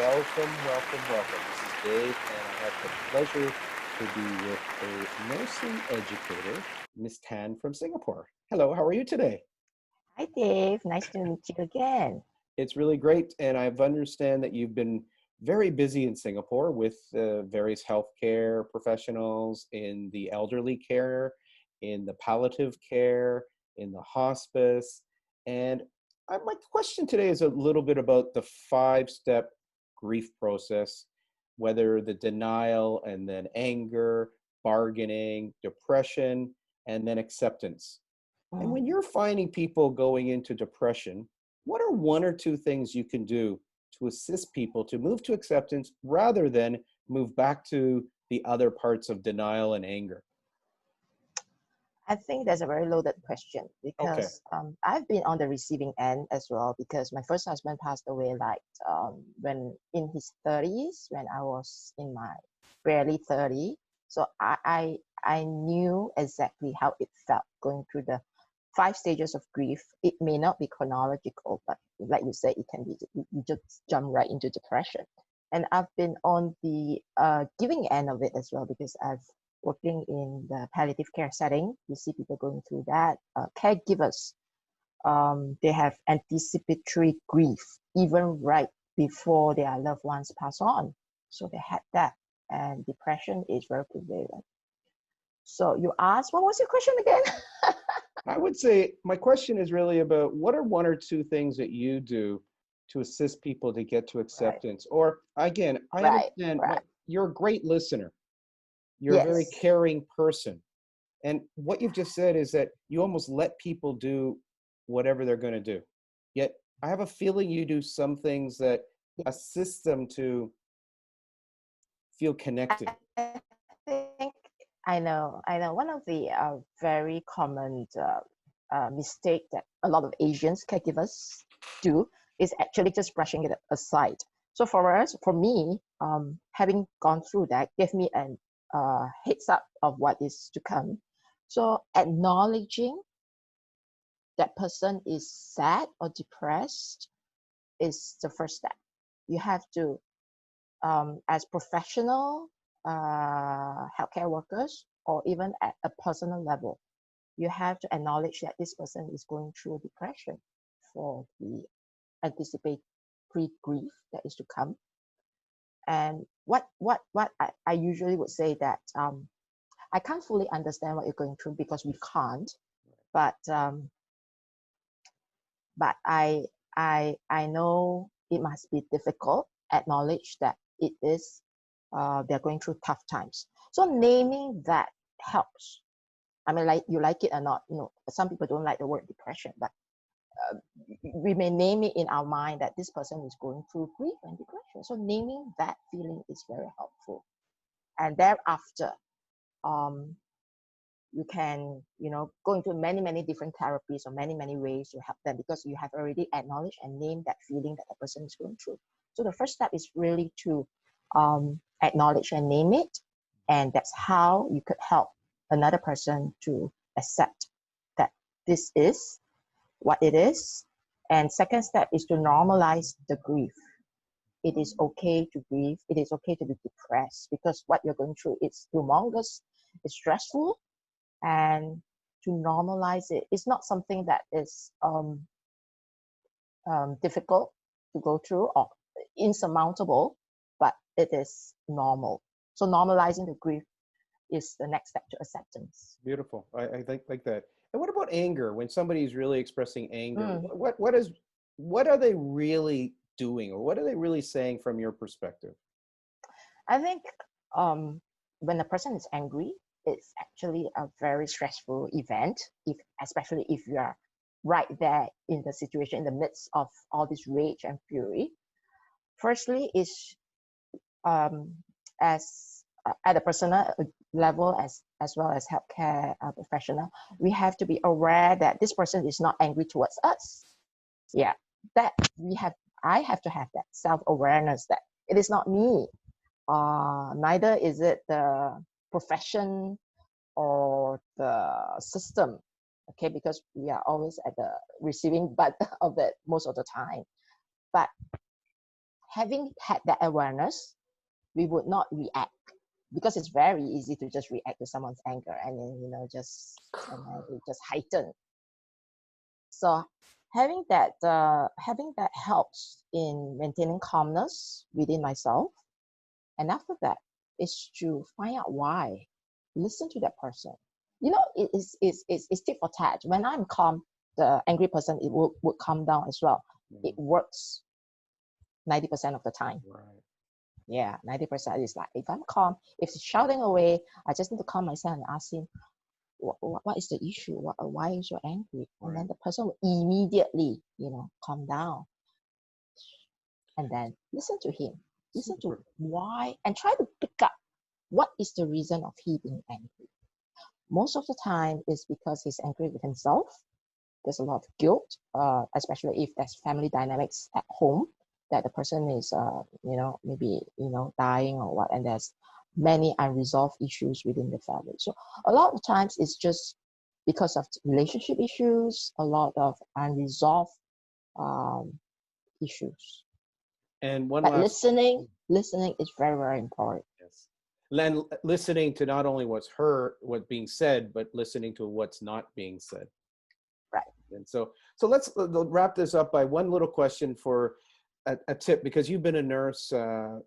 welcome, welcome, welcome. This is Dave, and I have the pleasure to be with a nursing educator, Miss Tan from Singapore. Hello, how are you today? Hi, Dave. Nice to meet you again. It's really great, and I understand that you've been very busy in Singapore with various healthcare professionals in the elderly care, in the palliative care, in the hospice. And my question today is a little bit about the five-step grief process, whether the denial and then anger, bargaining, depression, and then acceptance. And Mm. when you're finding people going into depression, what are one or two things you can do to assist people to move to acceptance rather than move back to the other parts of denial and anger? I think that's a very loaded question Okay. because I've been on the receiving end as well because my first husband passed away when in his 30s when I was in my barely 30. So I knew exactly how it felt going through the five stages of grief. It may not be chronological, but like you said, it can be, you just jump right into depression. And I've been on the giving end of it as well because I've working in the palliative care setting. You see people going through that. Caregivers, they have anticipatory grief even right before their loved ones pass on. So they had that, and depression is very prevalent. So you asked, what was your question again? I would say my question is really about what are one or two things that you do to assist people to get to Right, acceptance? Or again, I right, understand right. you're a great listener. You're a very Yes. caring person. And what you've just said is that you almost let people do whatever they're going to do. Yet I have a feeling you do some things that assist them to feel connected. I think I know. One of the very common mistake that a lot of Asians caregivers do is actually just brushing it aside. So for me, having gone through that gave me an heads up of what is to come. So acknowledging that person is sad or depressed is the first step. You have to, as professional healthcare workers, or even at a personal level, you have to acknowledge that this person is going through depression for the anticipatory grief that is to come. And what I usually would say that I can't fully understand what you're going through because we can't, but but I know it must be difficult. Acknowledge that it is they're going through tough times. So naming that helps. I mean, like you like it or not, some people don't like the word depression, but we may name it in our mind that this person is going through grief and depression. So naming that feeling is very helpful. And thereafter, um, you can, go into many different therapies or many ways to help them because you have already acknowledged and named that feeling that the person is going through. So the first step is really to acknowledge and name it, and that's how you could help another person to accept that this is what it is. And second step is to normalize the grief. It is okay to grieve. It is okay to be depressed because what you're going through is humongous, it's stressful, and to normalize it. It's not something that is difficult to go through or insurmountable, but it is normal. So normalizing the grief is the next step to acceptance. Beautiful. I think like that. And what about anger? When somebody's really expressing anger, Mm. what are they really doing, or what are they really saying from your perspective? I think um, when a person is angry, it's actually a very stressful event, especially if you are right there in the situation, in the midst of all this rage and fury. Firstly, is um, as at a personal level as well as healthcare professional, we have to be aware that this person is not angry towards us. Yeah, that we have. I have to have that self-awareness that it is not me. Neither is it the profession or the system. Okay, because we are always at the receiving butt of it most of the time. But having had that awareness, we would not react, because it's very easy to just react to someone's anger, and then and then it just heighten. So having that helps in maintaining calmness within myself. And after that is to find out why. Listen to that person. It's tit for tat. When I'm calm, the angry person, it would calm down as well. It works 90% of the time. Right. Yeah, 90% is like, if I'm calm, if he's shouting away, I just need to calm myself and ask him, what is the issue? Why is you angry? And then the person will immediately, calm down. And then listen to him. Listen to why, and try to pick up what is the reason of he being angry. Most of the time is because he's angry with himself. There's a lot of guilt, especially if there's family dynamics at home, that the person is, maybe, dying or what, and there's many unresolved issues within the family. So a lot of times it's just because of relationship issues, a lot of unresolved issues. And but listening is very, very important. Yes. And listening to not only what's being said, but listening to what's not being said. Right. And so let's wrap this up by one little question for a tip, because you've been a nurse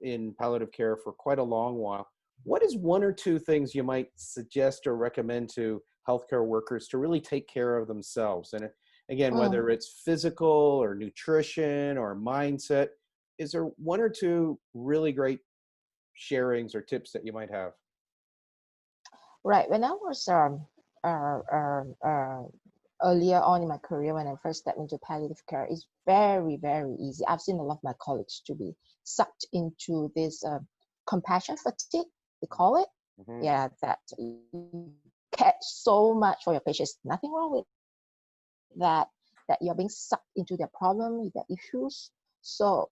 in palliative care for quite a long while. What is one or two things you might suggest or recommend to healthcare workers to really take care of themselves? And again, whether it's physical or nutrition or mindset, is there one or two really great sharings or tips that you might have? Right. When I was earlier on in my career, when I first stepped into palliative care, it's very, very easy. I've seen a lot of my colleagues to be sucked into this compassion fatigue, they call it. Mm-hmm. Yeah, that you care so much for your patients. Nothing wrong with that you're being sucked into their problem, their issues. So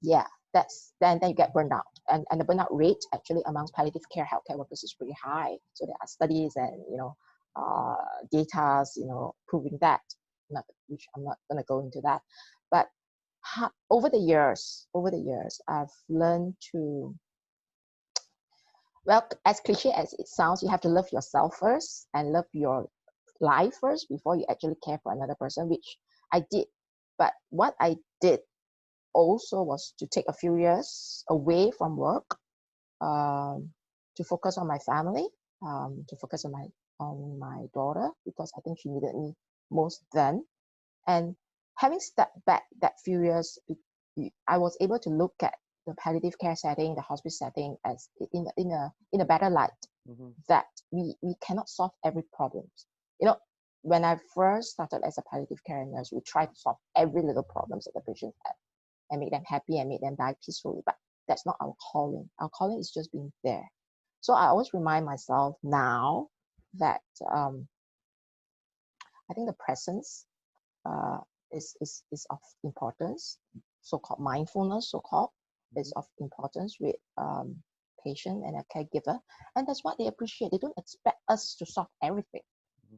yeah, that's then you get burned out, and the burnout rate actually amongst palliative care healthcare workers is pretty high. So there are studies and data proving that, which I'm not going to go into that. But over the years I've learned to, well, as cliche as it sounds, you have to love yourself first and love your life first before you actually care for another person, which I did. But what I did also was to take a few years away from work, to focus on my family, to focus on my daughter, because I think she needed me most then. And having stepped back that few years, I was able to look at the palliative care setting, the hospice setting, as in a better light. Mm-hmm. That we cannot solve every problem. When I first started as a palliative care nurse, we tried to solve every little problems that the patient had and make them happy and make them die peacefully. But that's not our calling. Our calling is just being there. So I always remind myself now that I think the presence is of importance. So-called mindfulness, is of importance with patient and a caregiver, and that's what they appreciate. They don't expect us to solve everything,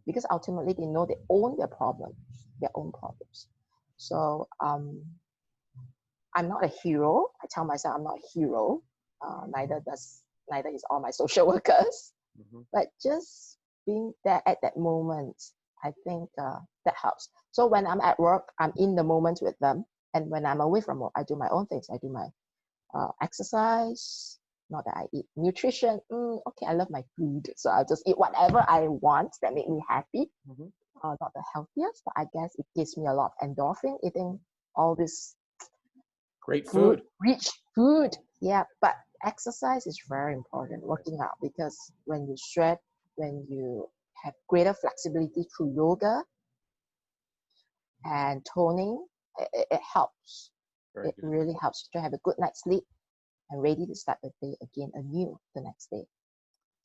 because ultimately they know they own their own problems. So I'm not a hero. I tell myself I'm not a hero. Neither is all my social workers. Mm-hmm. But just being there at that moment, I think that helps. So when I'm at work, I'm in the moment with them. And when I'm away from work, I do my own things. I do my exercise. Not that I eat nutrition. Okay, I love my food, so I'll just eat whatever I want that make me happy. Mm-hmm. Not the healthiest, but I guess it gives me a lot of endorphin eating all this great food, rich food. Yeah, but exercise is very important. Working out, because when you sweat, when you have greater flexibility through yoga and toning, it helps. It really helps to have a good night's sleep and ready to start the day again anew the next day.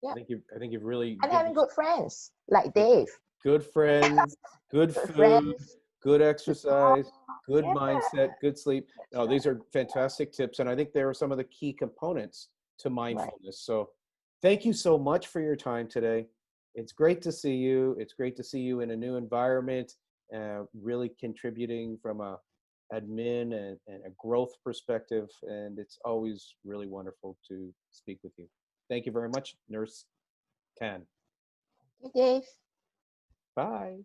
Yeah. I think you've really, and having good friends like Dave. Good friends, good food, good exercise, good mindset, good sleep. No, these are fantastic tips, and I think they are some of the key components to mindfulness. Right. So thank you so much for your time today. It's great to see you. It's great to see you in a new environment, really contributing from a admin and a growth perspective. And it's always really wonderful to speak with you. Thank you very much, Nurse Tan. Okay, Dave. Bye.